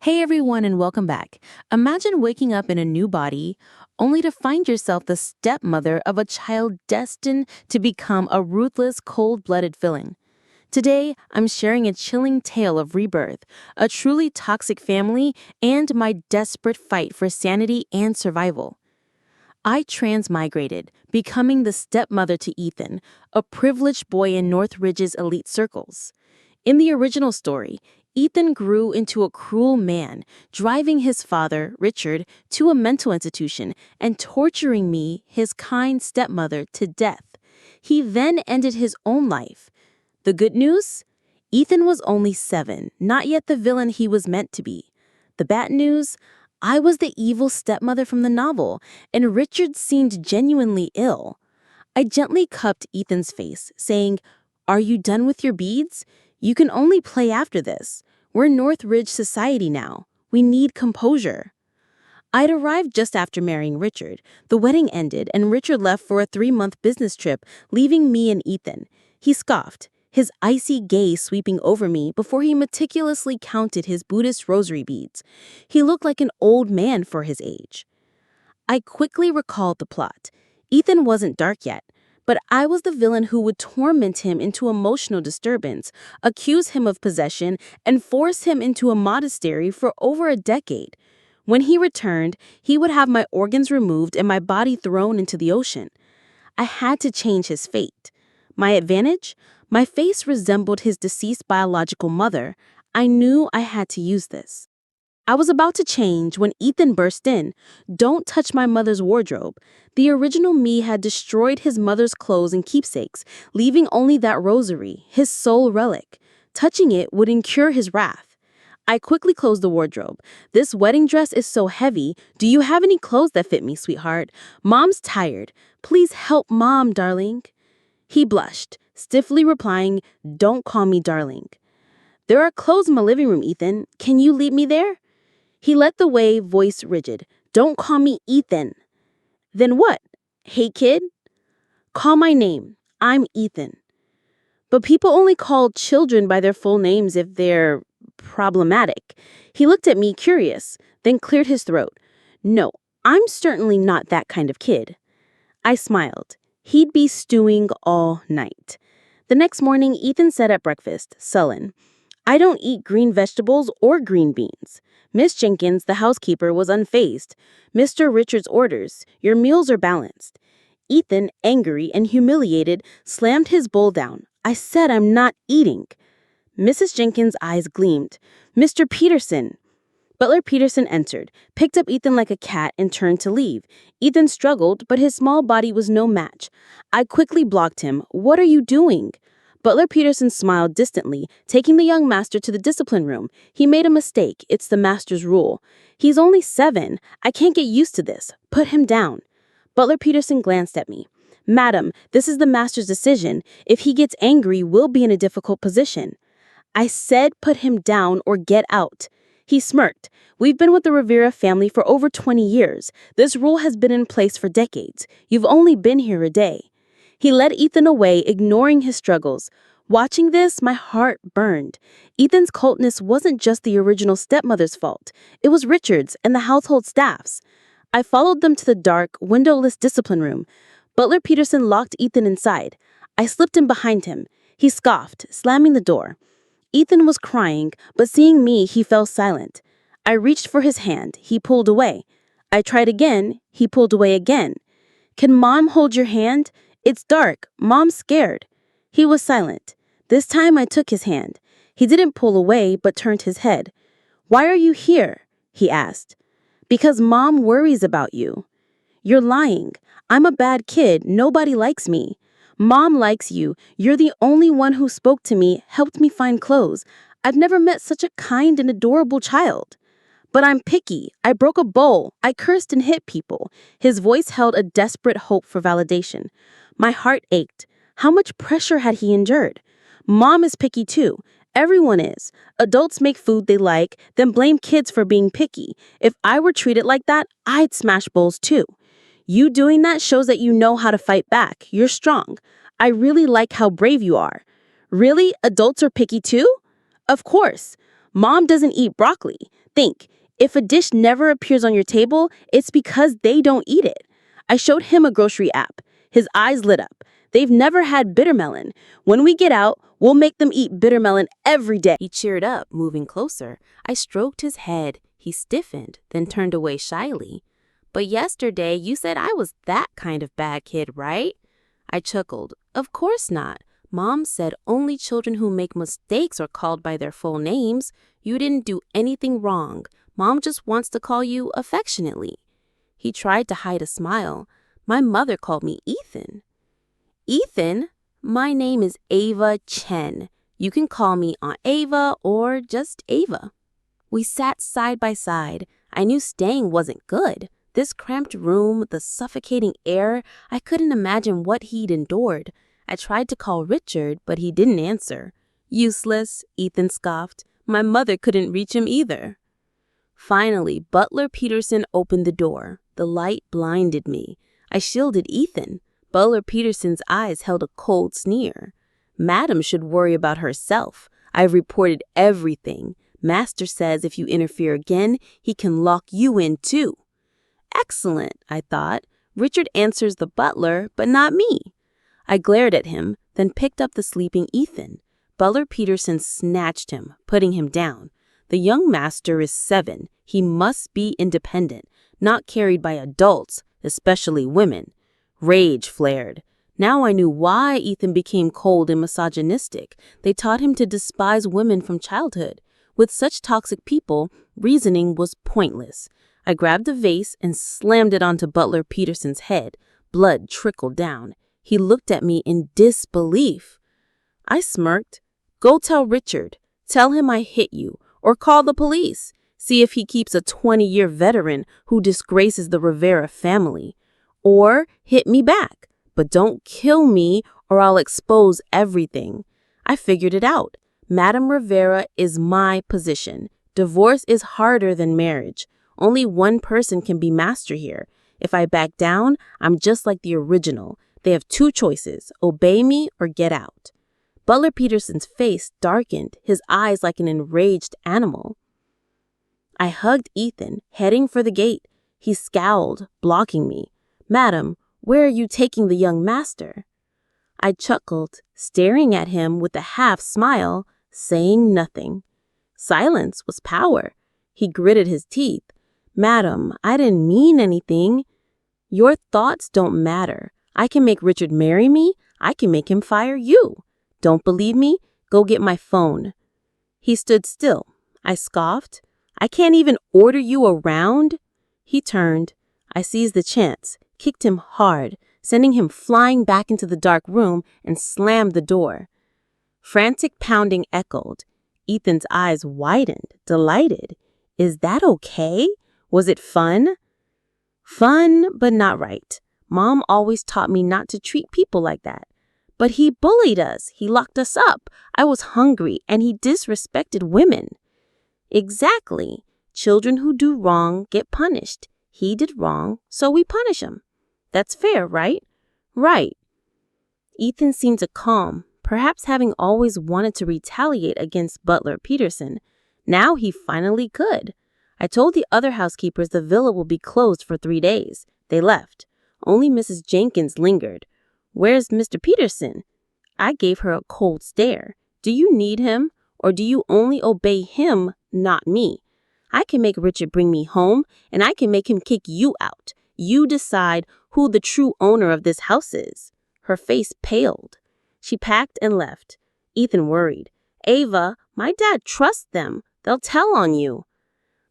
Hey everyone, and welcome back. Imagine waking up in a new body only to find yourself the stepmother of a child destined to become a ruthless, cold-blooded villain. Today, I'm sharing a chilling tale of rebirth, a truly toxic family, and my desperate fight for sanity and survival. I transmigrated, becoming the stepmother to Ethan, a privileged boy in Northridge's elite circles. In the original story, Ethan grew into a cruel man, driving his father, Richard, to a mental institution and torturing me, his kind stepmother, to death. He then ended his own life. The good news? Ethan was only 7, not yet the villain he was meant to be. The bad news? I was the evil stepmother from the novel, and Richard seemed genuinely ill. I gently cupped Ethan's face, saying, "Are you done with your beads? You can only play after this. We're Northridge society now. We need composure." I'd arrived just after marrying Richard. The wedding ended, and Richard left for a 3-month business trip, leaving me and Ethan. He scoffed, his icy gaze sweeping over me before he meticulously counted his Buddhist rosary beads. He looked like an old man for his age. I quickly recalled the plot. Ethan wasn't dark yet, but I was the villain who would torment him into emotional disturbance, accuse him of possession, and force him into a monastery for over a decade. When he returned, he would have my organs removed and my body thrown into the ocean. I had to change his fate. My advantage? My face resembled his deceased biological mother. I knew I had to use this. I was about to change when Ethan burst in. "Don't touch my mother's wardrobe." The original me had destroyed his mother's clothes and keepsakes, leaving only that rosary, his sole relic. Touching it would incur his wrath. I quickly closed the wardrobe. "This wedding dress is so heavy. Do you have any clothes that fit me, sweetheart? Mom's tired. Please help Mom, darling." He blushed, stiffly replying, "Don't call me darling." "There are clothes in my living room, Ethan. Can you lead me there?" He led the way, voice rigid. "Don't call me Ethan." "Then what? Hey, kid?" "Call my name. I'm Ethan." "But people only call children by their full names if they're problematic." He looked at me curious, then cleared his throat. "No, I'm certainly not that kind of kid." I smiled. He'd be stewing all night. The next morning, Ethan said at breakfast, sullen, "I don't eat green vegetables or green beans." Miss Jenkins, the housekeeper, was unfazed. "Mr. Richards' orders. Your meals are balanced." Ethan, angry and humiliated, slammed his bowl down. "I said I'm not eating." Mrs. Jenkins' eyes gleamed. "Mr. Peterson." Butler Peterson entered, picked up Ethan like a cat, and turned to leave. Ethan struggled, but his small body was no match. I quickly blocked him. "What are you doing?" Butler Peterson smiled distantly, taking the young master to the discipline room. "He made a mistake. It's the master's rule." "He's only 7. I can't get used to this. Put him down." Butler Peterson glanced at me. "Madam, this is the master's decision. If he gets angry, we'll be in a difficult position." I said put him down or get out. He smirked. "We've been with the Rivera family for over 20 years. This rule has been in place for decades. You've only been here a day." He led Ethan away, ignoring his struggles. Watching this, my heart burned. Ethan's cultness wasn't just the original stepmother's fault. It was Richard's and the household staff's. I followed them to the dark, windowless discipline room. Butler Peterson locked Ethan inside. I slipped in behind him. He scoffed, slamming the door. Ethan was crying, but seeing me, he fell silent. I reached for his hand. He pulled away. I tried again. He pulled away again. "Can Mom hold your hand? It's dark. Mom's scared." He was silent. This time I took his hand. He didn't pull away, but turned his head. "Why are you here?" he asked. "Because Mom worries about you." "You're lying. I'm a bad kid. Nobody likes me." "Mom likes you. You're the only one who spoke to me, helped me find clothes. I've never met such a kind and adorable child." "But I'm picky. I broke a bowl. I cursed and hit people." His voice held a desperate hope for validation. My heart ached. How much pressure had he endured? "Mom is picky too. Everyone is. Adults make food they like, then blame kids for being picky. If I were treated like that, I'd smash bowls too. You doing that shows that you know how to fight back. You're strong. I really like how brave you are." "Really? Adults are picky too?" "Of course. Mom doesn't eat broccoli. think. If a dish never appears on your table, it's because they don't eat it. I showed him a grocery app. His eyes lit up. They've never had bitter melon. When we get out, we'll make them eat bitter melon every day. He cheered up, moving closer. I stroked his head. He stiffened, then turned away shyly. But yesterday, you said I was that kind of bad kid, right? I chuckled. Of course not. Mom said only children who make mistakes are called by their full names. You didn't do anything wrong. Mom just wants to call you affectionately. He tried to hide a smile. My mother called me Ethan. Ethan? My name is Ava Chen. You can call me Aunt Ava or just Ava. We sat side by side. I knew staying wasn't good. This cramped room, the suffocating air, I couldn't imagine what he'd endured. I tried to call Richard, but he didn't answer. Useless, Ethan scoffed. My mother couldn't reach him either. Finally, Butler Peterson opened the door. The light blinded me. I shielded Ethan. Butler Peterson's eyes held a cold sneer. Madam should worry about herself. I've reported everything. Master says if you interfere again, he can lock you in too. Excellent, I thought. Richard answers the butler, but not me. I glared at him, then picked up the sleeping Ethan. Butler Peterson snatched him, putting him down. The young master is 7. He must be independent, not carried by adults, especially women. Rage flared. Now I knew why Ethan became cold and misogynistic. They taught him to despise women from childhood. With such toxic people, reasoning was pointless. I grabbed a vase and slammed it onto Butler Peterson's head. Blood trickled down. He looked at me in disbelief. I smirked. Go tell Richard. Tell him I hit you. Or call the police. See if he keeps a 20-year veteran who disgraces the Rivera family. Or hit me back. But don't kill me or I'll expose everything. I figured it out. Madame Rivera is my position. Divorce is harder than marriage. Only one person can be master here. If I back down, I'm just like the original. They have 2 choices, obey me or get out. Butler Peterson's face darkened, his eyes like an enraged animal. I hugged Ethan, heading for the gate. He scowled, blocking me. Madam, where are you taking the young master? I chuckled, staring at him with a half smile, saying nothing. Silence was power. He gritted his teeth. Madam, I didn't mean anything. Your thoughts don't matter. I can make Richard marry me. I can make him fire you. Don't believe me? Go get my phone. He stood still. I scoffed. I can't even order you around. He turned. I seized the chance, kicked him hard, sending him flying back into the dark room and slammed the door. Frantic pounding echoed. Ethan's eyes widened, delighted. Is that okay? Was it fun? Fun, but not right. Mom always taught me not to treat people like that. But he bullied us. He locked us up. I was hungry, and he disrespected women. Exactly. Children who do wrong get punished. He did wrong, so we punish him. That's fair, right? Right. Ethan seemed to calm, perhaps having always wanted to retaliate against Butler Peterson. Now he finally could. I told the other housekeepers the villa will be closed for 3 days. They left. Only Mrs. Jenkins lingered. Where's Mr. Peterson? I gave her a cold stare. Do you need him? Or do you only obey him, not me? I can make Richard bring me home, and I can make him kick you out. You decide who the true owner of this house is. Her face paled. She packed and left. Ethan worried. Ava, my dad trusts them. They'll tell on you.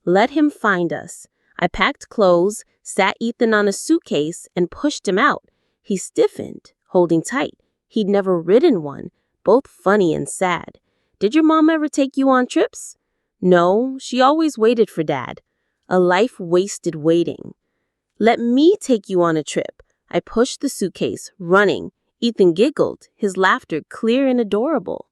Let him find us. I packed clothes, sat Ethan on a suitcase, and pushed him out. He stiffened, holding tight. He'd never ridden one, both funny and sad. Did your mom ever take you on trips? No, she always waited for Dad. A life wasted waiting. Let me take you on a trip. I pushed the suitcase, running. Ethan giggled, his laughter clear and adorable.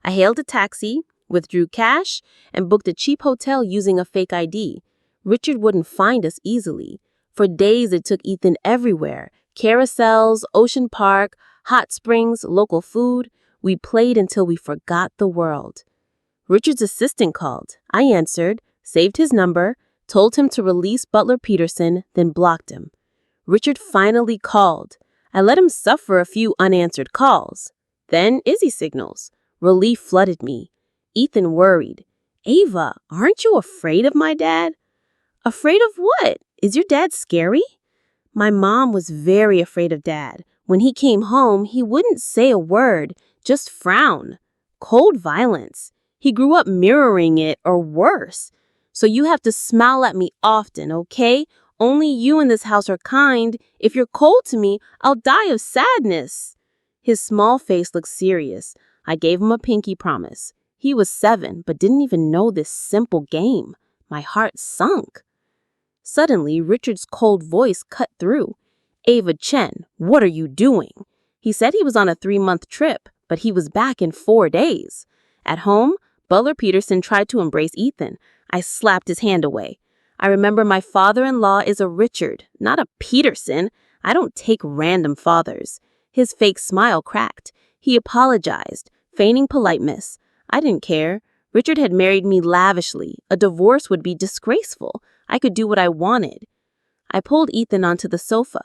I hailed a taxi, withdrew cash, and booked a cheap hotel using a fake ID. Richard wouldn't find us easily. For days it took Ethan everywhere. Carousels, Ocean Park, hot springs, local food. We played until we forgot the world. Richard's assistant called. I answered. saved his number, told him to release Butler Peterson, then blocked him. Richard finally called. I let him suffer a few unanswered calls. Then Izzy signals. Relief flooded me. Ethan worried. Ava, aren't you afraid of my dad? Afraid of what? Is your dad scary? My mom was very afraid of Dad. When he came home, he wouldn't say a word, just frown. Cold violence. He grew up mirroring it, or worse. So you have to smile at me often, okay? Only you in this house are kind. If you're cold to me, I'll die of sadness. His small face looked serious. I gave him a pinky promise. He was 7, but didn't even know this simple game. My heart sunk. Suddenly, Richard's cold voice cut through. Ava Chen, what are you doing? He said he was on a 3-month trip, but he was back in 4 days. At home, Butler Peterson tried to embrace Ethan. I slapped his hand away. I remember my father-in-law is a Richard, not a Peterson. I don't take random fathers. His fake smile cracked. He apologized, feigning politeness. I didn't care. Richard had married me lavishly. A divorce would be disgraceful. I could do what I wanted. I pulled Ethan onto the sofa.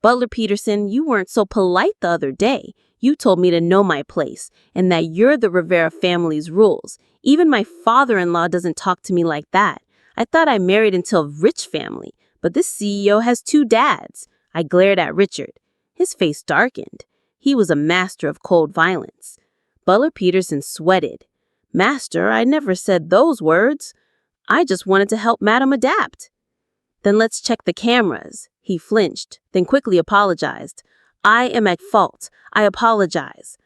Butler Peterson, you weren't so polite the other day. You told me to know my place and that you're the Rivera family's rules. Even my father-in-law doesn't talk to me like that. I thought I married into a rich family, but this CEO has 2 dads. I glared at Richard. His face darkened. He was a master of cold violence. Butler Peterson sweated. Master, I never said those words. I just wanted to help Madam adapt. Then let's check the cameras. He flinched, then quickly apologized. I am at fault. I apologize.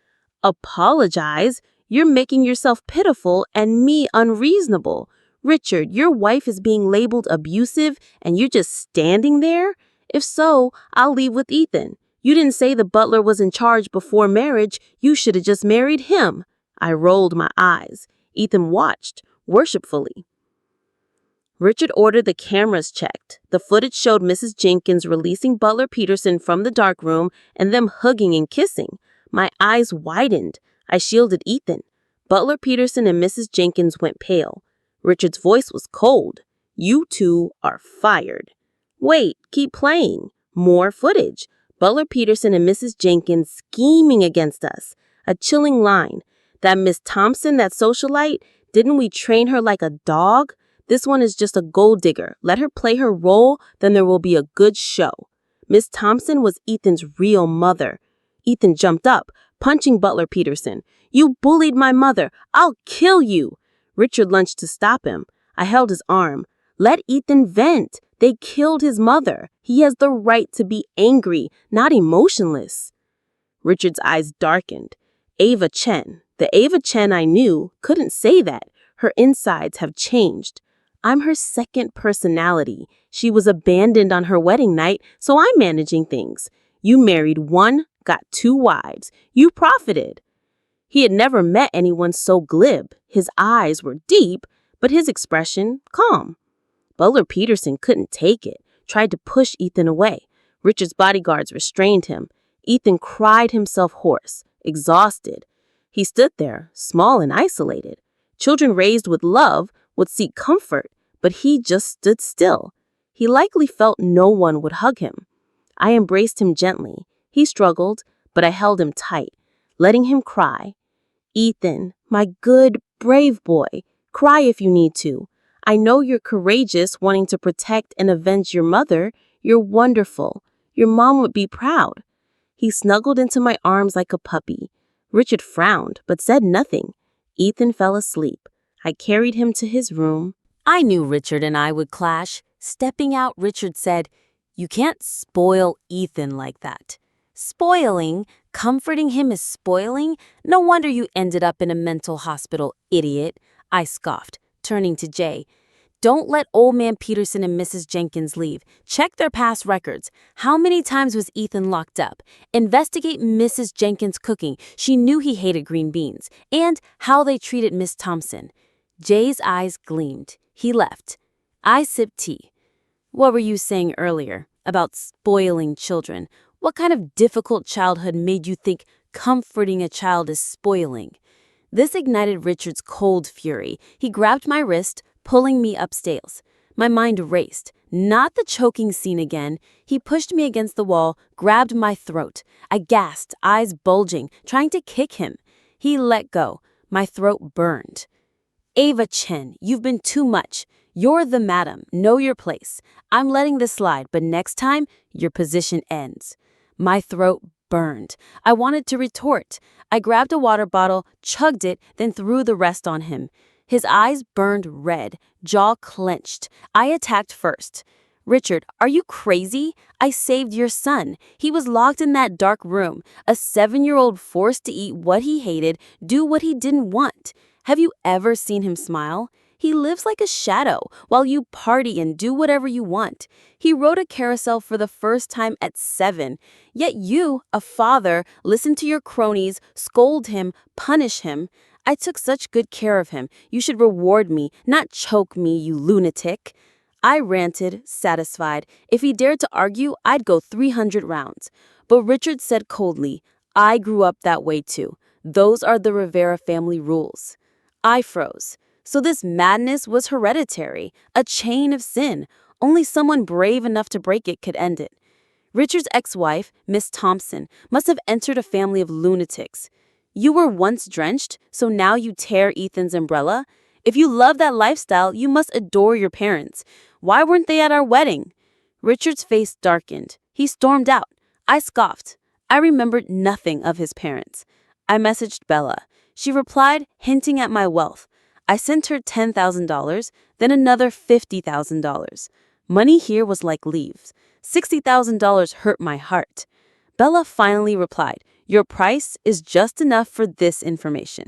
Apologize? You're making yourself pitiful and me unreasonable. Richard, your wife is being labeled abusive and you're just standing there? If so, I'll leave with Ethan. You didn't say the butler was in charge before marriage. You should have just married him. I rolled my eyes. Ethan watched, worshipfully. Richard ordered the cameras checked. The footage showed Mrs. Jenkins releasing Butler Peterson from the dark room and them hugging and kissing. My eyes widened. I shielded Ethan. Butler Peterson and Mrs. Jenkins went pale. Richard's voice was cold. You 2 are fired. Wait, keep playing. More footage. Butler Peterson and Mrs. Jenkins scheming against us. A chilling line. That Miss Thompson, that socialite, didn't we train her like a dog? This one is just a gold digger. Let her play her role, then there will be a good show. Miss Thompson was Ethan's real mother. Ethan jumped up, punching Butler Peterson. You bullied my mother. I'll kill you. Richard lunged to stop him. I held his arm. Let Ethan vent. They killed his mother. He has the right to be angry, not emotionless. Richard's eyes darkened. Ava Chen, the Ava Chen I knew, couldn't say that. Her insides have changed. I'm her second personality. She was abandoned on her wedding night, so I'm managing things. You married 1, got 2 wives. You profited. He had never met anyone so glib. His eyes were deep, but his expression calm. Butler Peterson couldn't take it, tried to push Ethan away. Richard's bodyguards restrained him. Ethan cried himself hoarse, exhausted. He stood there, small and isolated. Children raised with love would seek comfort, but he just stood still. He likely felt no one would hug him. I embraced him gently. He struggled, but I held him tight, letting him cry. Ethan, my good, brave boy, cry if you need to. I know you're courageous, wanting to protect and avenge your mother. You're wonderful. Your mom would be proud. He snuggled into my arms like a puppy. Richard frowned, but said nothing. Ethan fell asleep. I carried him to his room. I knew Richard and I would clash. Stepping out, Richard said, "You can't spoil Ethan like that." Spoiling? Comforting him is spoiling? No wonder you ended up in a mental hospital, idiot. I scoffed, turning to Jay. Don't let old man Peterson and Mrs. Jenkins leave. Check their past records. How many times was Ethan locked up? Investigate Mrs. Jenkins' cooking. She knew he hated green beans. And how they treated Miss Thompson. Jay's eyes gleamed. He left. I sipped tea. What were you saying earlier about spoiling children? What kind of difficult childhood made you think comforting a child is spoiling? This ignited Richard's cold fury. He grabbed my wrist, pulling me upstairs. My mind raced. Not the choking scene again. He pushed me against the wall, grabbed my throat. I gasped, eyes bulging, trying to kick him. He let go. My throat burned. Ava Chen, you've been too much. You're the madam. Know your place. I'm letting this slide, but next time, your position ends. My throat burned. I wanted to retort. I grabbed a water bottle, chugged it, then threw the rest on him. His eyes burned red, jaw clenched. I attacked first. Richard, are you crazy? I saved your son. He was locked in that dark room, a 7-year-old forced to eat what he hated, do what he didn't want. Have you ever seen him smile? He lives like a shadow while you party and do whatever you want. He rode a carousel for the first time at 7. Yet you, a father, listen to your cronies, scold him, punish him. I took such good care of him. You should reward me, not choke me, you lunatic. I ranted, satisfied. If he dared to argue, I'd go 300 rounds. But Richard said coldly, I grew up that way too. Those are the Rivera family rules. I froze. So this madness was hereditary, a chain of sin. Only someone brave enough to break it could end it. Richard's ex-wife, Miss Thompson, must have entered a family of lunatics. You were once drenched, so now you tear Ethan's umbrella? If you love that lifestyle, you must adore your parents. Why weren't they at our wedding? Richard's face darkened. He stormed out. I scoffed. I remembered nothing of his parents. I messaged Bella. She replied, hinting at my wealth. I sent her $10,000, then another $50,000. Money here was like leaves. $60,000 hurt my heart. Bella finally replied, your price is just enough for this information.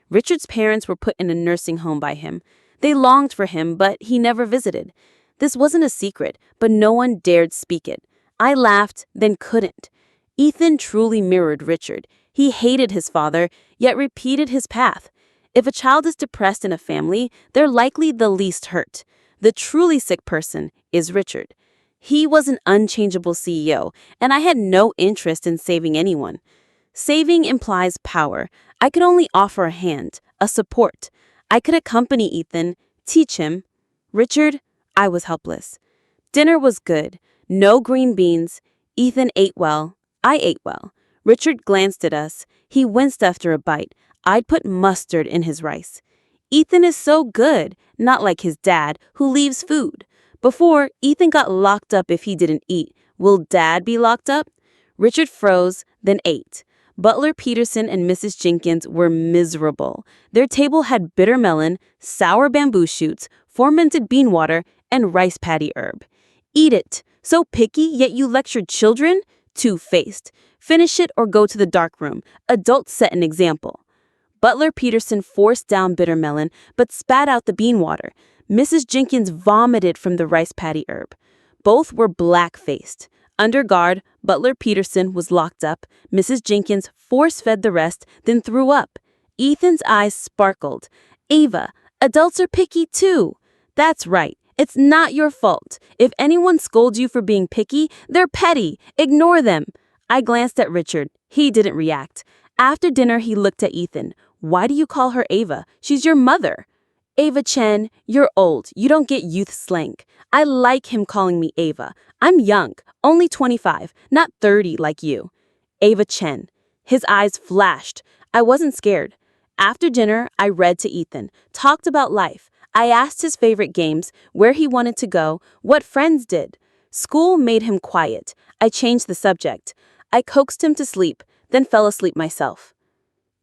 Richard's parents were put in a nursing home by him. They longed for him, but he never visited. This wasn't a secret, but no one dared speak it. I laughed, then couldn't. Ethan truly mirrored Richard. He hated his father, yet repeated his path. If a child is depressed in a family, they're likely the least hurt. The truly sick person is Richard. He was an unchangeable CEO, and I had no interest in saving anyone. Saving implies power. I could only offer a hand, a support. I could accompany Ethan, teach him. Richard, I was helpless. Dinner was good. No green beans. Ethan ate well. I ate well. Richard glanced at us. He winced after a bite. I'd put mustard in his rice. Ethan is so good, not like his dad, who leaves food. Before, Ethan got locked up if he didn't eat. Will Dad be locked up? Richard froze, then ate. Butler Peterson and Mrs. Jenkins were miserable. Their table had bitter melon, sour bamboo shoots, fermented bean water, and rice paddy herb. Eat it. So picky, yet you lectured children? Two-faced. Finish it or go to the dark room. Adults set an example. Butler Peterson forced down bitter melon, but spat out the bean water. Mrs. Jenkins vomited from the rice paddy herb. Both were black-faced. Under guard, Butler Peterson was locked up. Mrs. Jenkins force-fed the rest, then threw up. Ethan's eyes sparkled. Ava, adults are picky too. That's right. It's not your fault. If anyone scolds you for being picky, they're petty. Ignore them. I glanced at Richard. He didn't react. After dinner, he looked at Ethan. Why do you call her Ava? She's your mother. Ava Chen, you're old. You don't get youth slang. I like him calling me Ava. I'm young, only 25, not 30 like you. Ava Chen. His eyes flashed. I wasn't scared. After dinner, I read to Ethan, talked about life. I asked his favorite games, where he wanted to go, what friends did. School made him quiet. I changed the subject. I coaxed him to sleep, then fell asleep myself.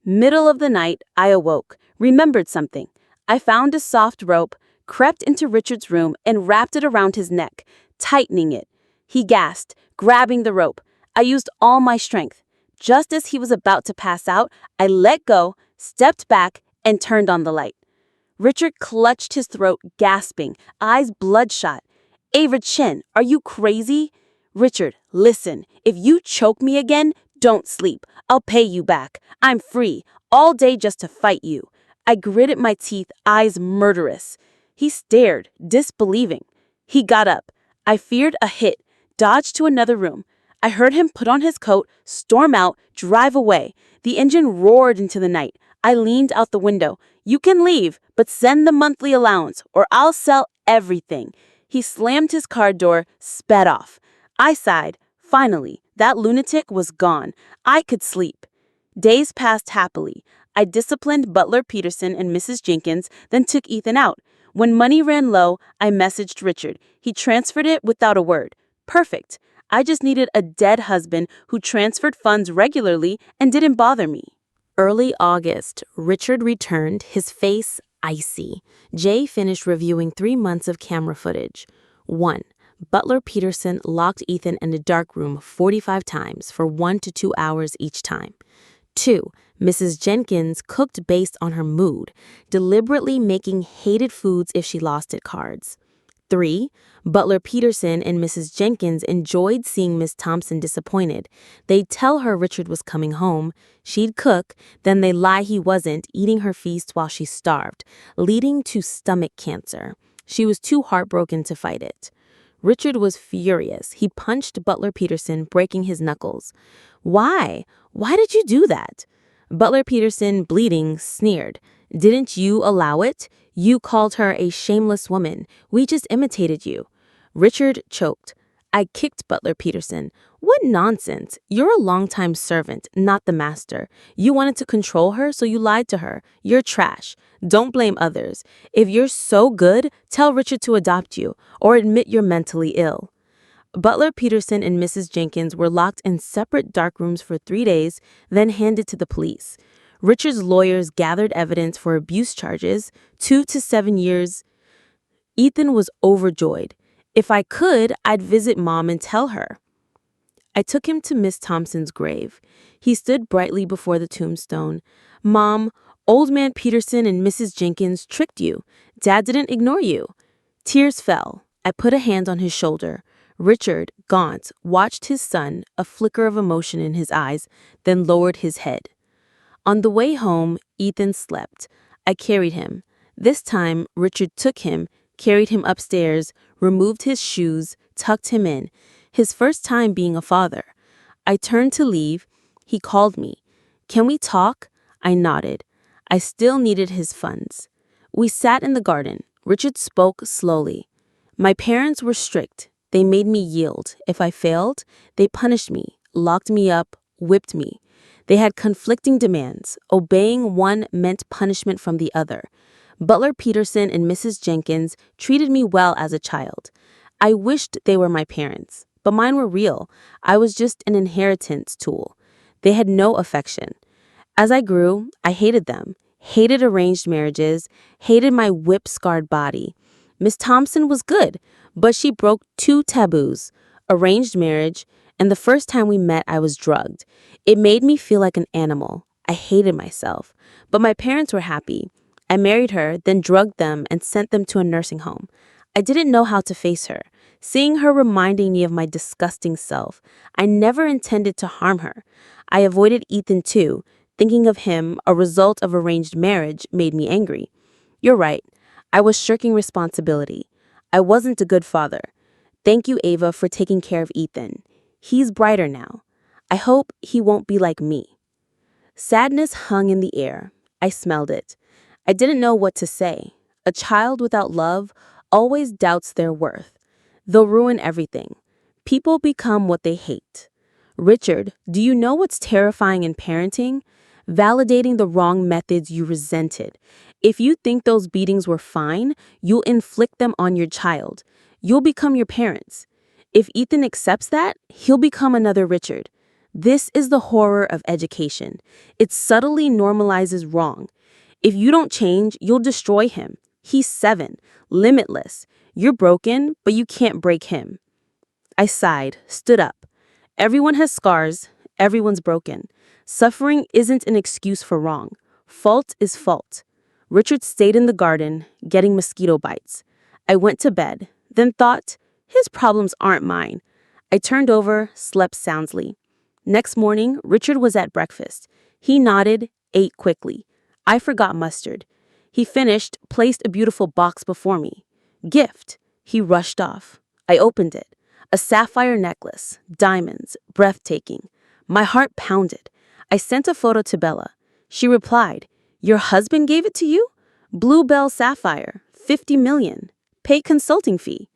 Middle of the night, I awoke, remembered something. I found a soft rope, crept into Richard's room, and wrapped it around his neck, tightening it. He gasped, grabbing the rope. I used all my strength. Just as he was about to pass out, I let go, stepped back, and turned on the light. Richard clutched his throat, gasping, eyes bloodshot. Ava Chen, are you crazy? Richard, listen, if you choke me again, don't sleep. I'll pay you back. I'm free, all day just to fight you. I gritted my teeth, eyes murderous. He stared, disbelieving. He got up. I feared a hit, dodged to another room. I heard him put on his coat, storm out, drive away. The engine roared into the night. I leaned out the window. "You can leave, but send the monthly allowance, or I'll sell everything." He slammed his car door, sped off. I sighed. Finally, that lunatic was gone. I could sleep. Days passed happily. I disciplined Butler Peterson and Mrs. Jenkins, then took Ethan out. When money ran low, I messaged Richard. He transferred it without a word. Perfect. I just needed a dead husband who transferred funds regularly and didn't bother me. Early August, Richard returned, his face icy. Jay finished reviewing 3 months of camera footage. 1. Butler Peterson locked Ethan in a dark room 45 times for 1 to 2 hours each time. 2. Mrs. Jenkins cooked based on her mood, deliberately making hated foods if she lost at cards. 3. Butler Peterson and Mrs. Jenkins enjoyed seeing Miss Thompson disappointed. They'd tell her Richard was coming home. She'd cook, then they'd lie he wasn't, eating her feast while she starved, leading to stomach cancer. She was too heartbroken to fight it. Richard was furious. He punched Butler Peterson, breaking his knuckles. "Why? Why did you do that?" Butler Peterson, bleeding, sneered. "Didn't you allow it? You called her a shameless woman. We just imitated you." Richard choked. I kicked Butler Peterson. "What nonsense. You're a longtime servant, not the master. You wanted to control her, so you lied to her. You're trash. Don't blame others. If you're so good, tell Richard to adopt you, or admit you're mentally ill." Butler Peterson and Mrs. Jenkins were locked in separate dark rooms for 3 days, then handed to the police. Richard's lawyers gathered evidence for abuse charges, 2 to 7 years. Ethan was overjoyed. If I could, I'd visit Mom and tell her. I took him to Miss Thompson's grave. He stood brightly before the tombstone. "Mom, old man Peterson and Mrs. Jenkins tricked you. Dad didn't ignore you." Tears fell. I put a hand on his shoulder. Richard, gaunt, watched his son, a flicker of emotion in his eyes, then lowered his head. On the way home, Ethan slept. I carried him. This time, Richard took him, carried him upstairs, removed his shoes, tucked him in. His first time being a father. I turned to leave. He called me. "Can we talk?" I nodded. I still needed his funds. We sat in the garden. Richard spoke slowly. "My parents were strict. They made me yield. If I failed, they punished me, locked me up, whipped me. They had conflicting demands. Obeying one meant punishment from the other. Butler Peterson and Mrs. Jenkins treated me well as a child. I wished they were my parents, but mine were real. I was just an inheritance tool. They had no affection. As I grew, I hated them, hated arranged marriages, hated my whip-scarred body. Miss Thompson was good, but she broke 2 taboos, arranged marriage, and the first time we met, I was drugged. It made me feel like an animal. I hated myself. But my parents were happy. I married her, then drugged them and sent them to a nursing home. I didn't know how to face her. Seeing her reminding me of my disgusting self. I never intended to harm her. I avoided Ethan too. Thinking of him, a result of arranged marriage, made me angry. You're right. I was shirking responsibility. I wasn't a good father. Thank you, Ava, for taking care of Ethan. He's brighter now. I hope he won't be like me. Sadness hung in the air. I smelled it. I didn't know what to say. A child without love always doubts their worth. They'll ruin everything. People become what they hate. Richard, do you know what's terrifying in parenting? Validating the wrong methods you resented. If you think those beatings were fine, you'll inflict them on your child. You'll become your parents. If Ethan accepts that, he'll become another Richard. This is the horror of education. It subtly normalizes wrong. If you don't change, you'll destroy him. He's 7, limitless. You're broken, but you can't break him. I sighed, stood up. Everyone has scars. Everyone's broken. Suffering isn't an excuse for wrong. Fault is fault. Richard stayed in the garden, getting mosquito bites. I went to bed, then thought, his problems aren't mine. I turned over, slept soundly. Next morning, Richard was at breakfast. He nodded, ate quickly. I forgot mustard. He finished, placed a beautiful box before me. Gift. He rushed off. I opened it. A sapphire necklace, diamonds, breathtaking. My heart pounded. I sent a photo to Bella. She replied, Your husband gave it to you? Bluebell Sapphire, 50 million. Pay consulting fee.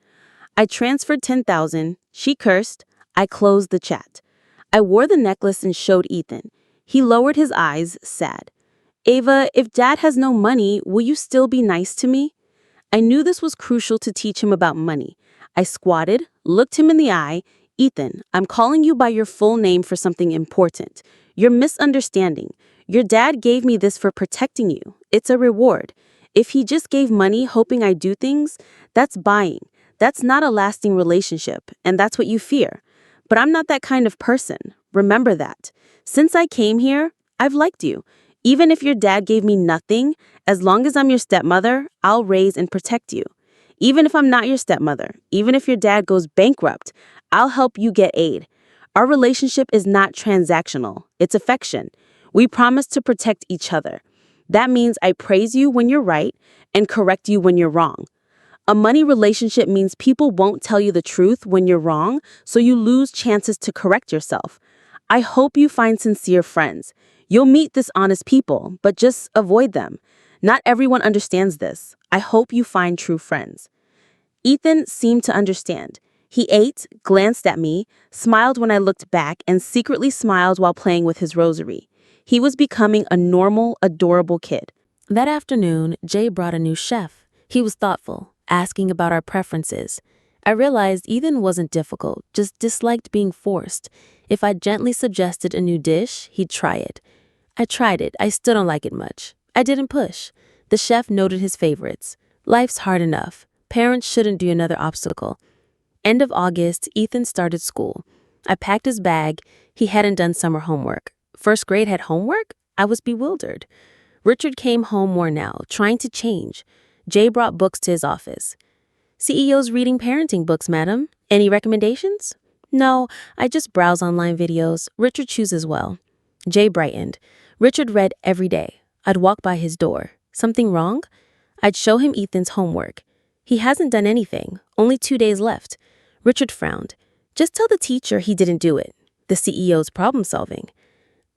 I transferred 10,000. She cursed. I closed the chat. I wore the necklace and showed Ethan. He lowered his eyes, sad. Ava, if dad has no money, will you still be nice to me? I knew this was crucial to teach him about money. I squatted, looked him in the eye. Ethan, I'm calling you by your full name for something important. You're misunderstanding. Your dad gave me this for protecting you. It's a reward. If he just gave money hoping I do things, that's buying. That's not a lasting relationship, and that's what you fear. But I'm not that kind of person. Remember that. Since I came here, I've liked you. Even if your dad gave me nothing, as long as I'm your stepmother, I'll raise and protect you. Even if I'm not your stepmother, even if your dad goes bankrupt, I'll help you get aid. Our relationship is not transactional. It's affection. We promise to protect each other. That means I praise you when you're right and correct you when you're wrong. A money relationship means people won't tell you the truth when you're wrong, so you lose chances to correct yourself. I hope you find sincere friends. You'll meet dishonest people, but just avoid them. Not everyone understands this. I hope you find true friends. Ethan seemed to understand. He ate, glanced at me, smiled when I looked back, and secretly smiled while playing with his rosary. He was becoming a normal, adorable kid. That afternoon, Jay brought a new chef. He was thoughtful, asking about our preferences. I realized Ethan wasn't difficult, just disliked being forced. If I gently suggested a new dish, he'd try it. I tried it. I still don't like it much. I didn't push. The chef noted his favorites. Life's hard enough. Parents shouldn't do another obstacle. End of August, Ethan started school. I packed his bag. He hadn't done summer homework. First grade had homework? I was bewildered. Richard came home worn out, trying to change. Jay brought books to his office. CEO's reading parenting books, madam. Any recommendations? No, I just browse online videos. Richard chooses well. Jay brightened. Richard read every day. I'd walk by his door. Something wrong? I'd show him Ethan's homework. He hasn't done anything. Only 2 days left. Richard frowned. Just tell the teacher he didn't do it. The CEO's problem solving.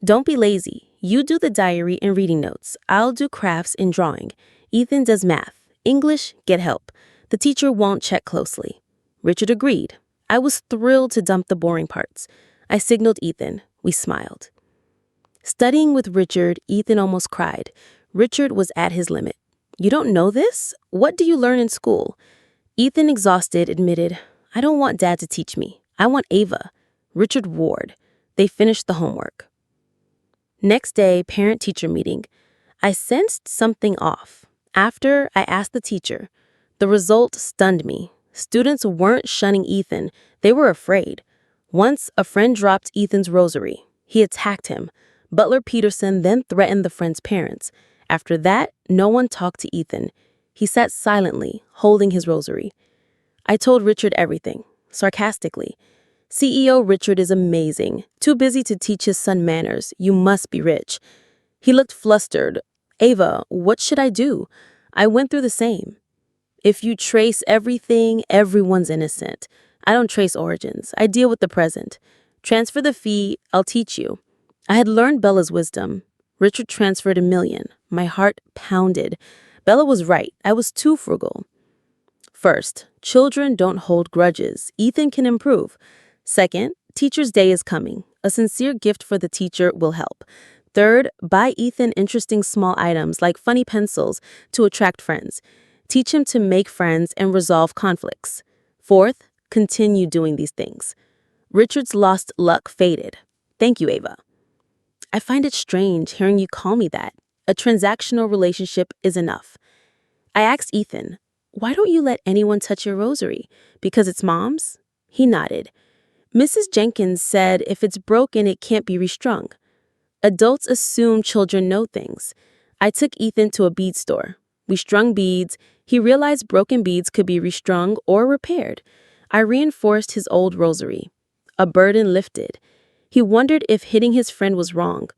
Don't be lazy. You do the diary and reading notes. I'll do crafts and drawing. Ethan does math. English, get help. The teacher won't check closely. Richard agreed. I was thrilled to dump the boring parts. I signaled Ethan. We smiled. Studying with Richard, Ethan almost cried. Richard was at his limit. You don't know this? What do you learn in school? Ethan, exhausted, admitted, I don't want Dad to teach me. I want Ava. Richard roared. They finished the homework. Next day, parent-teacher meeting. I sensed something off. After, I asked the teacher. The result stunned me. Students weren't shunning Ethan. They were afraid. Once, a friend dropped Ethan's rosary. He attacked him. Butler Peterson then threatened the friend's parents. After that, no one talked to Ethan. He sat silently, holding his rosary. I told Richard everything, sarcastically. CEO Richard is amazing. Too busy to teach his son manners. You must be rich. He looked flustered. Ava, what should I do? I went through the same. If you trace everything, everyone's innocent. I don't trace origins. I deal with the present. Transfer the fee, I'll teach you. I had learned Bella's wisdom. Richard transferred $1 million. My heart pounded. Bella was right. I was too frugal. First, children don't hold grudges. Ethan can improve. Second, Teacher's Day is coming. A sincere gift for the teacher will help. Third, buy Ethan interesting small items like funny pencils to attract friends. Teach him to make friends and resolve conflicts. Fourth, continue doing these things. Richard's lost luck faded. Thank you, Ava. I find it strange hearing you call me that. A transactional relationship is enough. I asked Ethan, why don't you let anyone touch your rosary? Because it's mom's? He nodded. Mrs. Jenkins said if it's broken, it can't be restrung. Adults assume children know things. I took Ethan to a bead store. We strung beads. He realized broken beads could be restrung or repaired. I reinforced his old rosary. A burden lifted. He wondered if hitting his friend was wrong.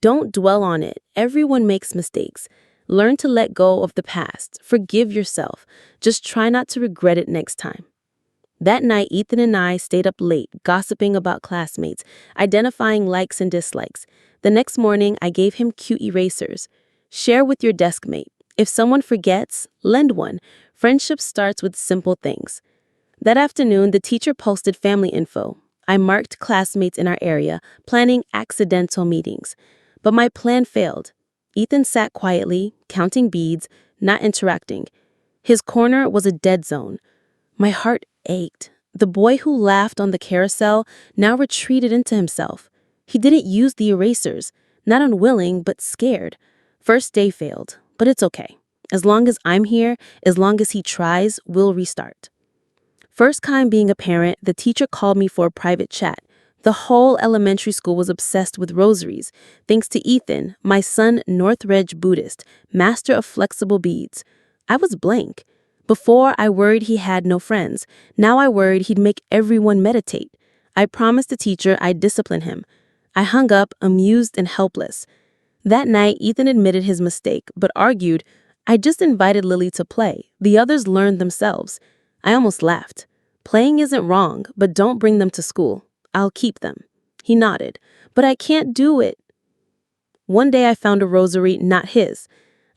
Don't dwell on it. Everyone makes mistakes. Learn to let go of the past. Forgive yourself. Just try not to regret it next time. That night, Ethan and I stayed up late, gossiping about classmates, identifying likes and dislikes. The next morning, I gave him cute erasers. Share with your desk mate. If someone forgets, lend one. Friendship starts with simple things. That afternoon, the teacher posted family info. I marked classmates in our area, planning accidental meetings. But my plan failed. Ethan sat quietly, counting beads, not interacting. His corner was a dead zone. My heart ached. The boy who laughed on the carousel now retreated into himself. He didn't use the erasers, not unwilling, but scared. First day failed, but it's okay. As long as I'm here, as long as he tries, we'll restart. First time being a parent, the teacher called me for a private chat. The whole elementary school was obsessed with rosaries, thanks to Ethan, my son Northridge Buddhist, master of flexible beads. I was blank. Before, I worried he had no friends. Now I worried he'd make everyone meditate. I promised the teacher I'd discipline him. I hung up, amused and helpless. That night, Ethan admitted his mistake, but argued, I just invited Lily to play. The others learned themselves. I almost laughed. Playing isn't wrong, but don't bring them to school. I'll keep them. He nodded. But I can't do it. One day I found a rosary, not his.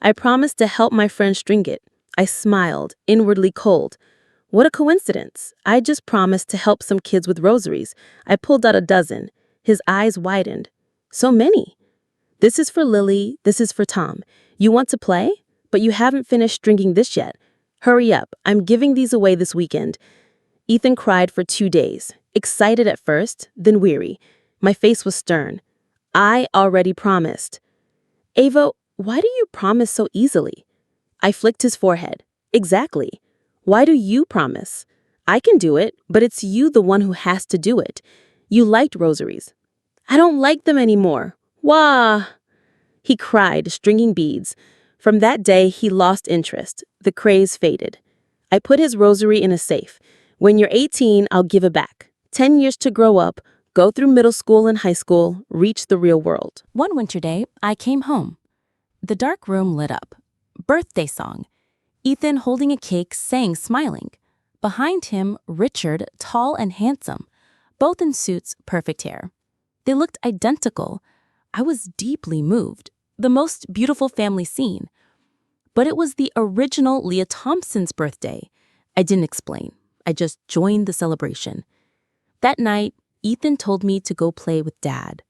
I promised to help my friend string it. I smiled, inwardly cold. What a coincidence. I just promised to help some kids with rosaries. I pulled out a dozen. His eyes widened. So many. This is for Lily, this is for Tom. You want to play? But you haven't finished stringing this yet. Hurry up, I'm giving these away this weekend. Ethan cried for 2 days, excited at first, then weary. My face was stern. I already promised. Ava, why do you promise so easily? I flicked his forehead. Exactly. Why do you promise? I can do it, but it's you the one who has to do it. You liked rosaries. I don't like them anymore. Wah! He cried, stringing beads. From that day, he lost interest. The craze faded. I put his rosary in a safe. When you're 18, I'll give it back. 10 years to grow up, go through middle school and high school, reach the real world. One winter day, I came home. The dark room lit up. Birthday song. Ethan, holding a cake, sang, smiling. Behind him, Richard, tall and handsome. Both in suits, perfect hair. They looked identical. I was deeply moved. The most beautiful family scene. But it was the original Leah Thompson's birthday. I didn't explain. I just joined the celebration. That night, Ethan told me to go play with Dad.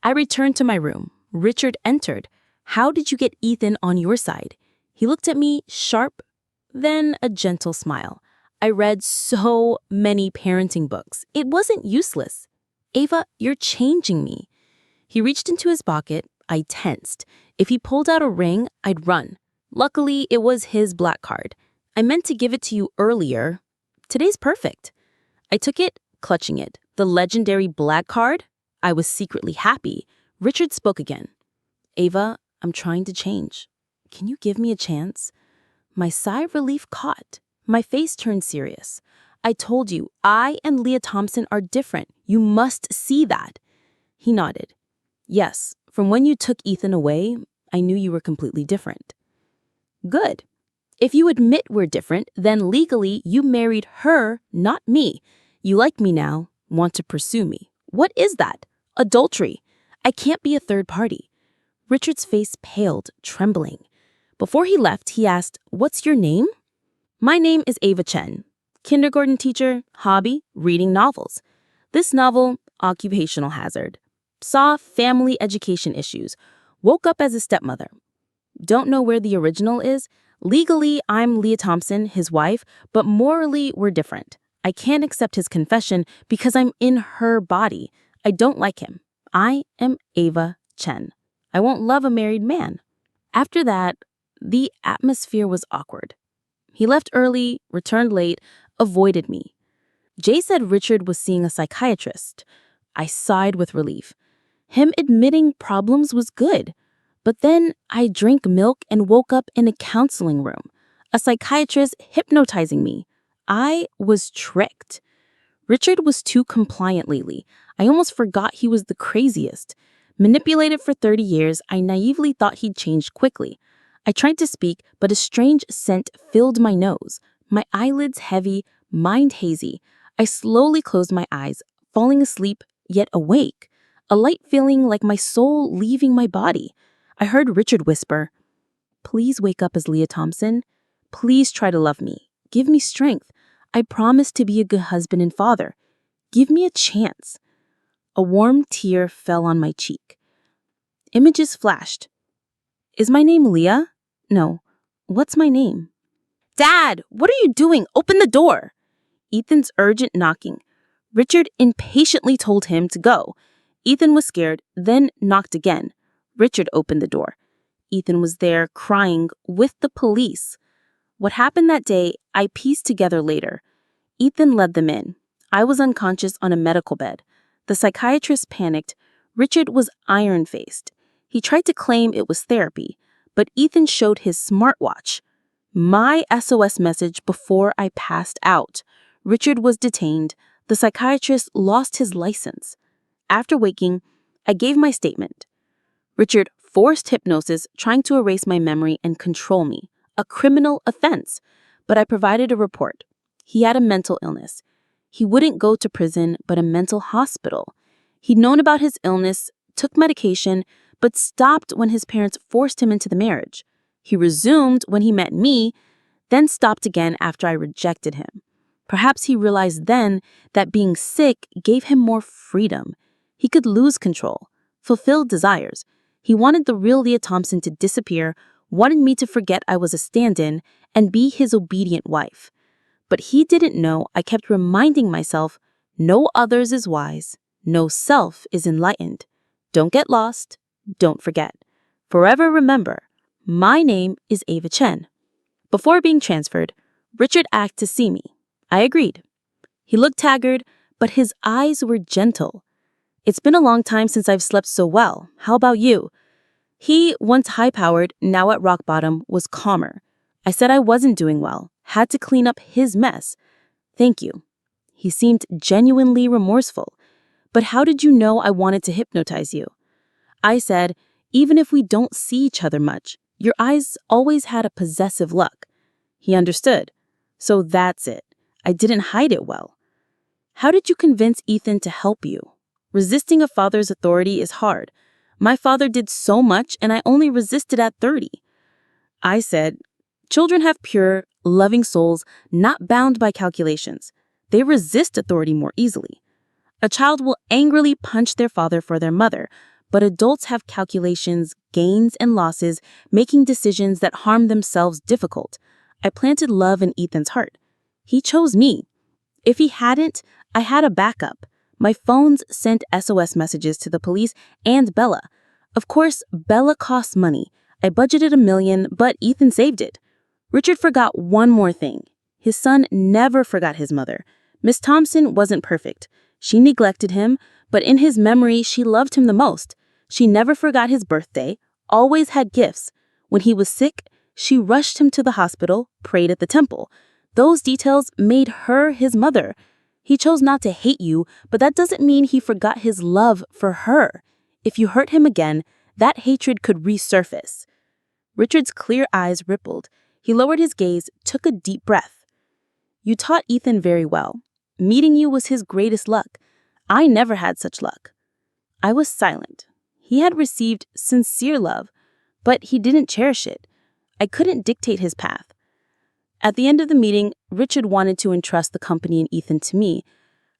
I returned to my room. Richard entered. How did you get Ethan on your side? He looked at me, sharp, then a gentle smile. I read so many parenting books. It wasn't useless. Ava, you're changing me. He reached into his pocket. I tensed. If he pulled out a ring, I'd run. Luckily, it was his black card. I meant to give it to you earlier. Today's perfect. I took it, clutching it. The legendary black card? I was secretly happy. Richard spoke again. Ava, I'm trying to change. Can you give me a chance? My sigh of relief caught. My face turned serious. I told you, I and Leah Thompson are different. You must see that. He nodded. Yes, from when you took Ethan away, I knew you were completely different. Good. If you admit we're different, then legally you married her, not me. You like me now, want to pursue me. What is that? Adultery. I can't be a third party. Richard's face paled, trembling. Before he left, he asked, What's your name? My name is Ava Chen. Kindergarten teacher, hobby, reading novels. This novel, occupational hazard. Saw family education issues. Woke up as a stepmother. Don't know where the original is. Legally, I'm Leah Thompson, his wife, but morally, we're different. I can't accept his confession because I'm in her body. I don't like him. I am Ava Chen. I won't love a married man. After that, the atmosphere was awkward. He left early, returned late, avoided me. Jay said Richard was seeing a psychiatrist. I sighed with relief. Him admitting problems was good. But then I drank milk and woke up in a counseling room. A psychiatrist hypnotizing me. I was tricked. Richard was too compliant lately. I almost forgot he was the craziest. Manipulated for 30 years, I naively thought he'd changed quickly. I tried to speak, but a strange scent filled my nose. My eyelids heavy, mind hazy. I slowly closed my eyes, falling asleep, yet awake. A light feeling like my soul leaving my body. I heard Richard whisper, Please wake up as Leah Thompson. Please try to love me. Give me strength. I promise to be a good husband and father. Give me a chance." A warm tear fell on my cheek. Images flashed. Is my name Leah? No. What's my name? Dad, what are you doing? Open the door. Ethan's urgent knocking. Richard impatiently told him to go. Ethan was scared, then knocked again. Richard opened the door. Ethan was there, crying, with the police. What happened that day, I pieced together later. Ethan led them in. I was unconscious on a medical bed. The psychiatrist panicked. Richard was iron-faced. He tried to claim it was therapy, but Ethan showed his smartwatch. My SOS message before I passed out. Richard was detained. The psychiatrist lost his license. After waking, I gave my statement. Richard forced hypnosis, trying to erase my memory and control me. A criminal offense. But I provided a report. He had a mental illness. He wouldn't go to prison, but a mental hospital. He'd known about his illness, took medication, but stopped when his parents forced him into the marriage. He resumed when he met me, then stopped again after I rejected him. Perhaps he realized then that being sick gave him more freedom. He could lose control, fulfill desires. He wanted the real Leah Thompson to disappear, wanted me to forget I was a stand-in, and be his obedient wife. But he didn't know I kept reminding myself, no others is wise, no self is enlightened. Don't get lost, don't forget. Forever remember, my name is Ava Chen. Before being transferred, Richard asked to see me. I agreed. He looked haggard, but his eyes were gentle. It's been a long time since I've slept so well. How about you? He, once high-powered, now at rock bottom, was calmer. I said I wasn't doing well, had to clean up his mess. Thank you. He seemed genuinely remorseful. But how did you know I wanted to hypnotize you? I said, even if we don't see each other much, your eyes always had a possessive look. He understood. So that's it. I didn't hide it well. How did you convince Ethan to help you? Resisting a father's authority is hard. My father did so much and I only resisted at 30. I said, children have pure, loving souls, not bound by calculations. They resist authority more easily. A child will angrily punch their father for their mother, but adults have calculations, gains and losses, making decisions that harm themselves difficult. I planted love in Ethan's heart. He chose me. If he hadn't, I had a backup. My phones sent SOS messages to the police and Bella. Of course, Bella costs money. I budgeted $1 million, but Ethan saved it. Richard forgot one more thing. His son never forgot his mother. Miss Thompson wasn't perfect. She neglected him, but in his memory, she loved him the most. She never forgot his birthday, always had gifts. When he was sick, she rushed him to the hospital, prayed at the temple. Those details made her his mother. He chose not to hate you, but that doesn't mean he forgot his love for her. If you hurt him again, that hatred could resurface. Richard's clear eyes rippled. He lowered his gaze, took a deep breath. You taught Ethan very well. Meeting you was his greatest luck. I never had such luck. I was silent. He had received sincere love, but he didn't cherish it. I couldn't dictate his path. At the end of the meeting, Richard wanted to entrust the company and Ethan to me.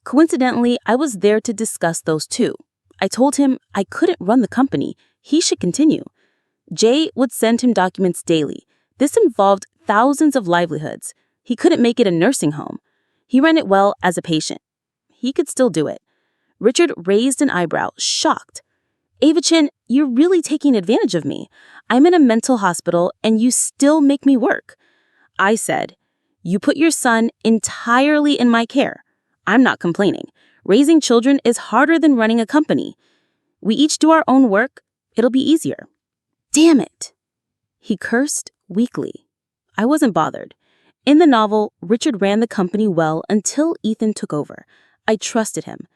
Coincidentally, I was there to discuss those two. I told him I couldn't run the company. He should continue. Jay would send him documents daily. This involved thousands of livelihoods. He couldn't make it a nursing home. He ran it well as a patient. He could still do it. Richard raised an eyebrow, shocked. Ava Chen, you're really taking advantage of me. I'm in a mental hospital and you still make me work. I said, you put your son entirely in my care. I'm not complaining. Raising children is harder than running a company. We each do our own work. It'll be easier. Damn it. He cursed weakly. I wasn't bothered. In the novel, Richard ran the company well until Ethan took over. I trusted him.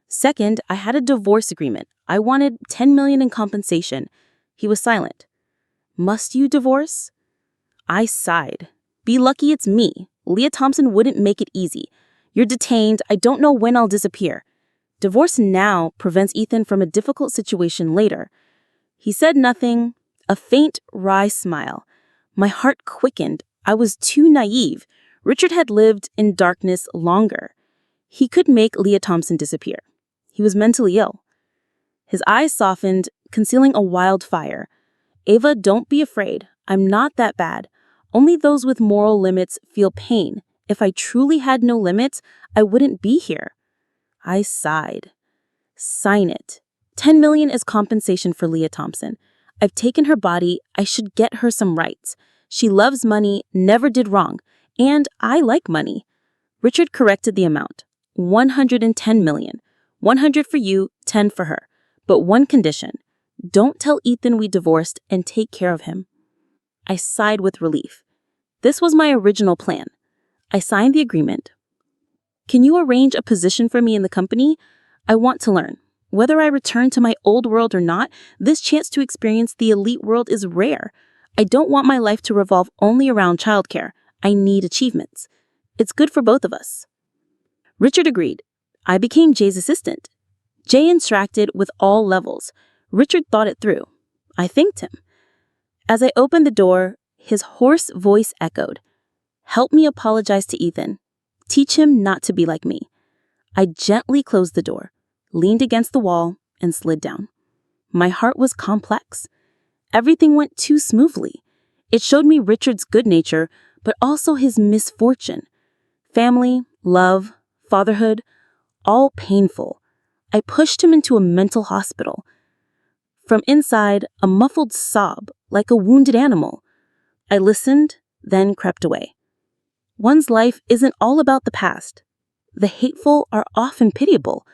Second, I had a divorce agreement. I wanted $10 million in compensation. He was silent. Must you divorce? I sighed. Be lucky it's me. Leah Thompson wouldn't make it easy. You're detained. I don't know when I'll disappear. Divorce now prevents Ethan from a difficult situation later. He said nothing, a faint, wry smile. My heart quickened. I was too naive. Richard had lived in darkness longer. He could make Leah Thompson disappear. He was mentally ill. His eyes softened, concealing a wildfire. Ava, don't be afraid. I'm not that bad. Only those with moral limits feel pain. If I truly had no limits, I wouldn't be here. I sighed. Sign it. 10 million is compensation for Leah Thompson. I've taken her body. I should get her some rights. She loves money, never did wrong, and I like money. Richard corrected the amount. 110 million. 100 for you, 10 for her. But one condition. Don't tell Ethan we divorced and take care of him. I sighed with relief. This was my original plan. I signed the agreement. Can you arrange a position for me in the company? I want to learn. Whether I return to my old world or not, this chance to experience the elite world is rare. I don't want my life to revolve only around childcare. I need achievements. It's good for both of us. Richard agreed. I became Jay's assistant. Jay interacted with all levels. Richard thought it through. I thanked him. As I opened the door, his hoarse voice echoed. Help me apologize to Ethan. Teach him not to be like me. I gently closed the door, leaned against the wall, and slid down. My heart was complex. Everything went too smoothly. It showed me Richard's good nature, but also his misfortune. Family, love, fatherhood, all painful. I pushed him into a mental hospital. From inside, a muffled sob, like a wounded animal. I listened, then crept away. One's life isn't all about the past. The hateful are often pitiable,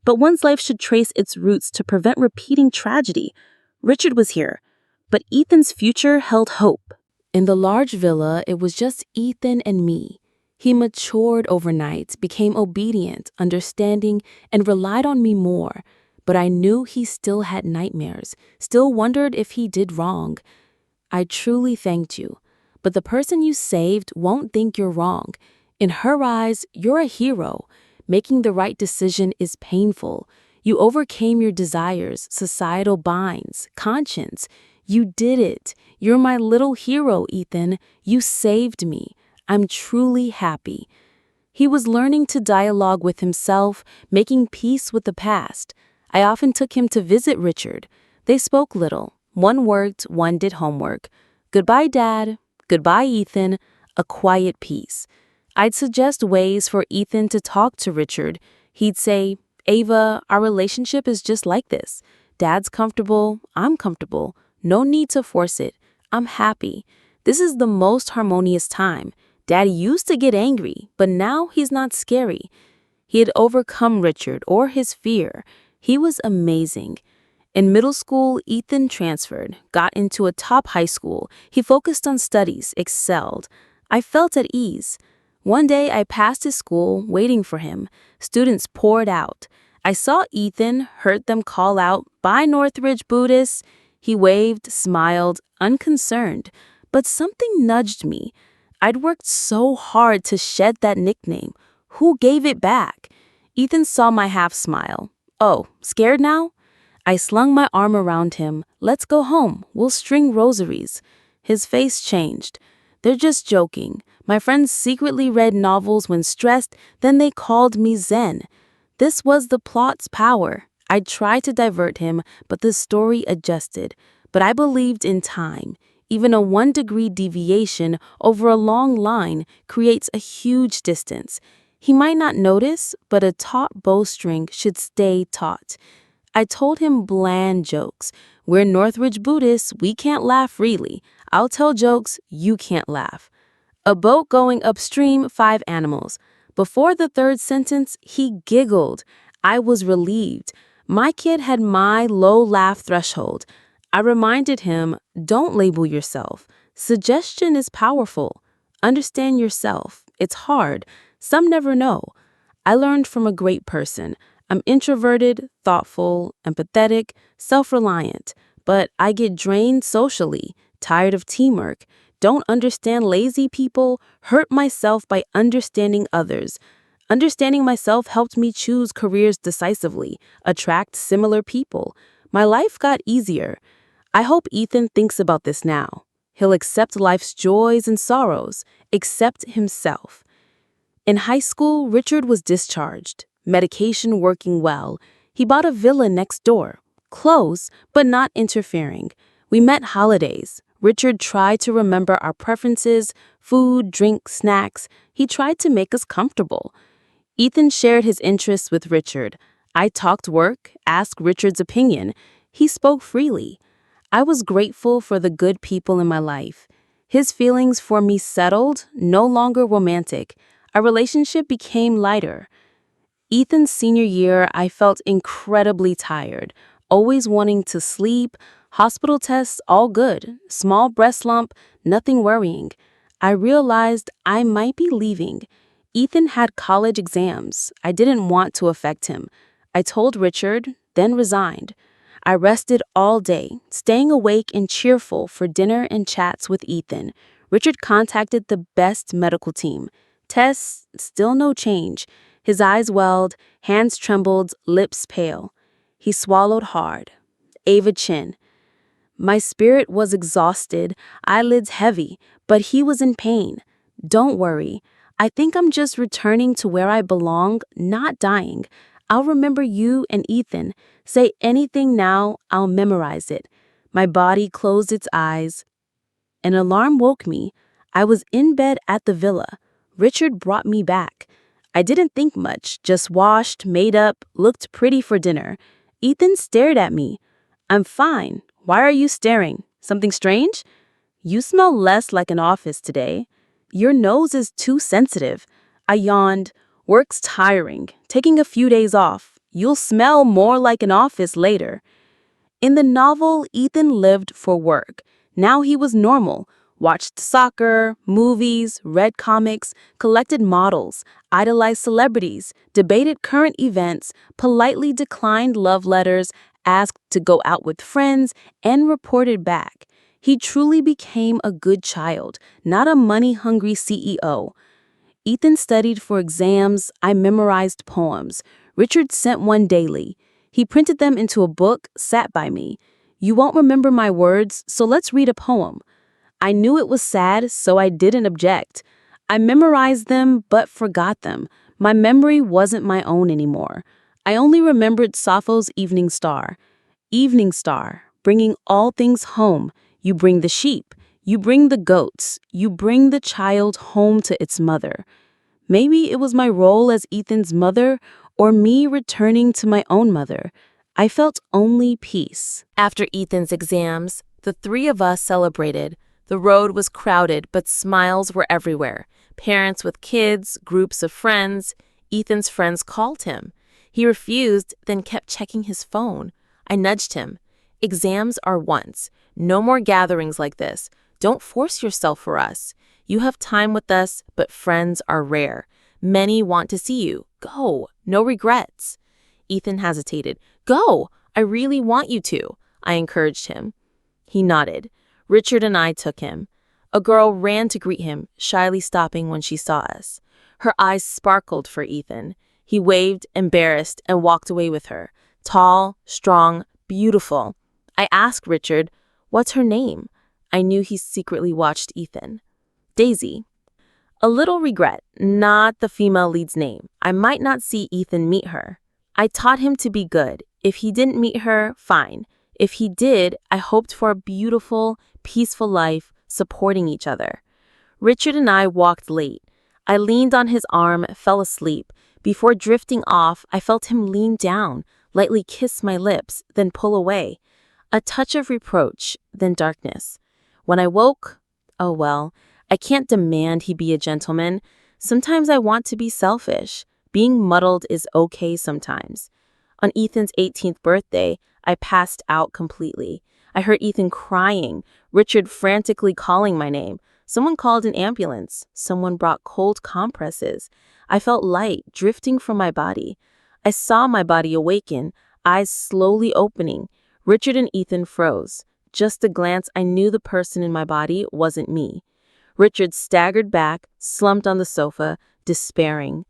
but one's life should trace its roots to prevent repeating tragedy. Richard was here, but Ethan's future held hope. In the large villa, it was just Ethan and me. He matured overnight, became obedient, understanding, and relied on me more. But I knew he still had nightmares, still wondered if he did wrong. I truly thanked you, but the person you saved won't think you're wrong. In her eyes, you're a hero. Making the right decision is painful. You overcame your desires, societal binds, conscience. You did it. You're my little hero, Ethan. You saved me. I'm truly happy. He was learning to dialogue with himself, making peace with the past. I often took him to visit Richard. They spoke little. One worked, one did homework. Goodbye, Dad. Goodbye, Ethan. A quiet peace. I'd suggest ways for Ethan to talk to Richard. He'd say, Ava, our relationship is just like this. Dad's comfortable. I'm comfortable. No need to force it. I'm happy. This is the most harmonious time. Daddy used to get angry, but now he's not scary. He had overcome Richard or his fear. He was amazing. In middle school, Ethan transferred, got into a top high school. He focused on studies, excelled. I felt at ease. One day, I passed his school, waiting for him. Students poured out. I saw Ethan, heard them call out, "Bye, Northridge Buddhists." He waved, smiled, unconcerned. But something nudged me. I'd worked so hard to shed that nickname. Who gave it back? Ethan saw my half-smile. Oh, scared now? I slung my arm around him. Let's go home. We'll string rosaries. His face changed. They're just joking. My friends secretly read novels when stressed, then they called me Zen. This was the plot's power. I tried to divert him, but the story adjusted. But I believed in time. Even a 1-degree deviation over a long line creates a huge distance. He might not notice, but a taut bowstring should stay taut. I told him bland jokes. We're Northridge Buddhists, we can't laugh freely. I'll tell jokes, you can't laugh. A boat going upstream, 5 animals. Before the 3rd sentence, he giggled. I was relieved. My kid had my low laugh threshold. I reminded him, don't label yourself. Suggestion is powerful. Understand yourself. It's hard. Some never know. I learned from a great person. I'm introverted, thoughtful, empathetic, self-reliant, but I get drained socially, tired of teamwork, don't understand lazy people, hurt myself by understanding others. Understanding myself helped me choose careers decisively, attract similar people. My life got easier. I hope Ethan thinks about this now. He'll accept life's joys and sorrows, accept himself. In high school, Richard was discharged, medication working well. He bought a villa next door, close, but not interfering. We met holidays. Richard tried to remember our preferences, food, drink, snacks. He tried to make us comfortable. Ethan shared his interests with Richard. I talked work, asked Richard's opinion. He spoke freely. I was grateful for the good people in my life. His feelings for me settled, no longer romantic. Our relationship became lighter. Ethan's senior year, I felt incredibly tired, always wanting to sleep. Hospital tests, all good. Small breast lump, nothing worrying. I realized I might be leaving. Ethan had college exams. I didn't want to affect him. I told Richard, then resigned. I rested all day, staying awake and cheerful for dinner and chats with Ethan. Richard contacted the best medical team. Tests, still no change. His eyes welled, hands trembled, lips pale. He swallowed hard. Ava chin. My spirit was exhausted, eyelids heavy, but he was in pain. Don't worry. I think I'm just returning to where I belong, not dying. I'll remember you and Ethan. Say anything now, I'll memorize it. My body closed its eyes. An alarm woke me. I was in bed at the villa. Richard brought me back. I didn't think much, just washed, made up, looked pretty for dinner. Ethan stared at me. I'm fine. Why are you staring? Something strange? You smell less like an office today. Your nose is too sensitive. I yawned. Work's tiring. Taking a few days off. You'll smell more like an office later. In the novel, Ethan lived for work. Now he was normal. Watched soccer, movies, read comics, collected models, idolized celebrities, debated current events, politely declined love letters, asked to go out with friends, and reported back. He truly became a good child, not a money-hungry CEO. Ethan studied for exams. I memorized poems. Richard sent one daily. He printed them into a book, sat by me. You won't remember my words, so let's read a poem. I knew it was sad, so I didn't object. I memorized them, but forgot them. My memory wasn't my own anymore. I only remembered Sappho's Evening Star. Evening Star, bringing all things home. You bring the sheep. You bring the goats. You bring the child home to its mother. Maybe it was my role as Ethan's mother, or me returning to my own mother. I felt only peace. After Ethan's exams, the three of us celebrated. The road was crowded, but smiles were everywhere. Parents with kids, groups of friends. Ethan's friends called him. He refused, then kept checking his phone. I nudged him. Exams are once. No more gatherings like this. Don't force yourself for us. You have time with us, but friends are rare. Many want to see you. Go. No regrets. Ethan hesitated. Go. I really want you to. I encouraged him. He nodded. Richard and I took him. A girl ran to greet him, shyly stopping when she saw us. Her eyes sparkled for Ethan. He waved, embarrassed, and walked away with her. Tall, strong, beautiful. I asked Richard, "What's her name?" I knew he secretly watched Ethan. Daisy. A little regret, not the female lead's name. I might not see Ethan meet her. I taught him to be good. If he didn't meet her, fine. If he did, I hoped for a beautiful, peaceful life, supporting each other. Richard and I walked late. I leaned on his arm, fell asleep. Before drifting off, I felt him lean down, lightly kiss my lips, then pull away. A touch of reproach, then darkness. When I woke, oh well, I can't demand he be a gentleman. Sometimes I want to be selfish. Being muddled is okay sometimes. On Ethan's 18th birthday, I passed out completely. I heard Ethan crying, Richard frantically calling my name. Someone called an ambulance. Someone brought cold compresses. I felt light drifting from my body. I saw my body awaken, eyes slowly opening. Richard and Ethan froze. Just a glance, I knew the person in my body wasn't me. Richard staggered back, slumped on the sofa, despairing.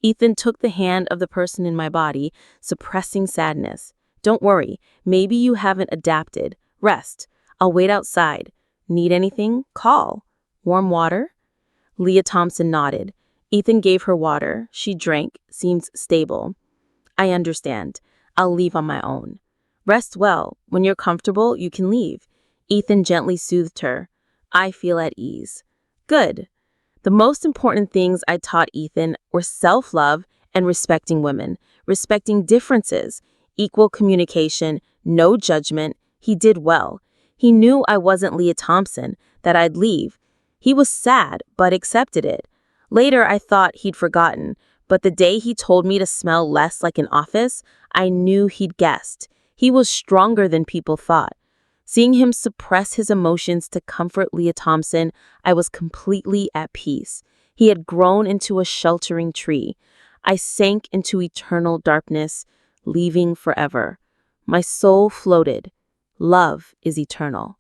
Ethan took the hand of the person in my body, suppressing sadness. Don't worry, maybe you haven't adapted. Rest. I'll wait outside. Need anything? Call. Warm water? Leah Thompson nodded. Ethan gave her water. She drank, seems stable. I understand. I'll leave on my own. Rest well. When you're comfortable, you can leave. Ethan gently soothed her. I feel at ease. Good. The most important things I taught Ethan were self-love and respecting women, respecting differences, equal communication, no judgment. He did well. He knew I wasn't Leah Thompson, that I'd leave. He was sad, but accepted it. Later, I thought he'd forgotten, but the day he told me to smell less like an office, I knew he'd guessed. He was stronger than people thought. Seeing him suppress his emotions to comfort Leah Thompson, I was completely at peace. He had grown into a sheltering tree. I sank into eternal darkness, leaving forever. My soul floated. Love is eternal.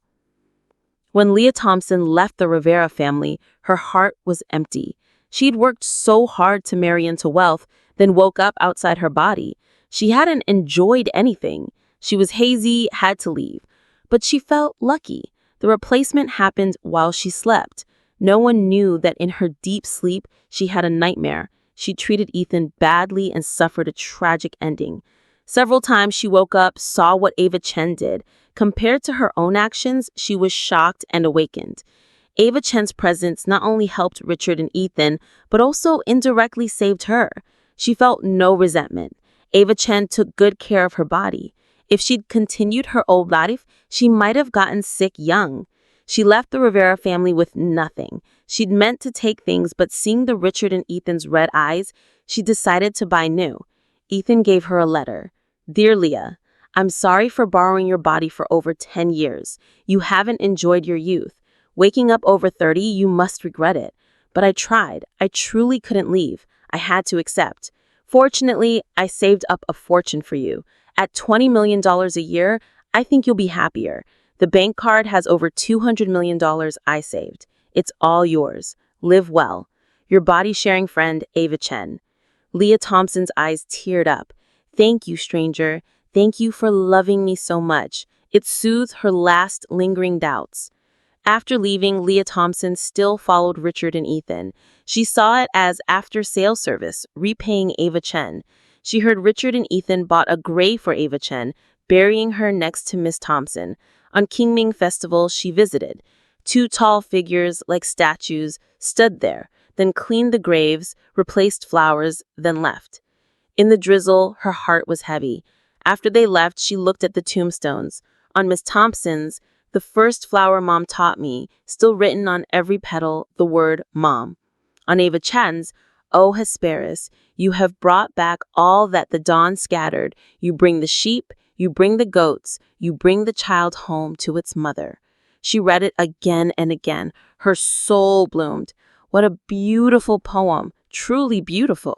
When Leah Thompson left the Rivera family, her heart was empty. She'd worked so hard to marry into wealth, then woke up outside her body. She hadn't enjoyed anything. She was hazy, had to leave. But she felt lucky. The replacement happened while she slept. No one knew that in her deep sleep, she had a nightmare. She treated Ethan badly and suffered a tragic ending. Several times she woke up, saw what Ava Chen did. Compared to her own actions, she was shocked and awakened. Ava Chen's presence not only helped Richard and Ethan, but also indirectly saved her. She felt no resentment. Ava Chen took good care of her body. If she'd continued her old life, she might have gotten sick young. She left the Rivera family with nothing. She'd meant to take things, but seeing the Richard and Ethan's red eyes, she decided to buy new. Ethan gave her a letter. Dear Leah, I'm sorry for borrowing your body for over 10 years. You haven't enjoyed your youth. Waking up over 30, you must regret it. But I tried. I truly couldn't leave. I had to accept. Fortunately, I saved up a fortune for you. At $20 million a year, I think you'll be happier. The bank card has over $200 million I saved. It's all yours. Live well. Your body-sharing friend, Ava Chen. Leah Thompson's eyes teared up. Thank you, stranger. Thank you for loving me so much. It soothed her last lingering doubts. After leaving, Leah Thompson still followed Richard and Ethan. She saw it as after-sale service, repaying Ava Chen. She heard Richard and Ethan bought a grave for Ava Chen, burying her next to Miss Thompson. On Qingming Festival, she visited. Two tall figures, like statues, stood there, then cleaned the graves, replaced flowers, then left. In the drizzle, her heart was heavy. After they left, she looked at the tombstones. On Miss Thompson's, the first flower Mom taught me, still written on every petal, the word Mom. On Ava Chen's, O Hesperus, you have brought back all that the dawn scattered. You bring the sheep, you bring the goats, you bring the child home to its mother. She read it again and again. Her soul bloomed. What a beautiful poem, truly beautiful.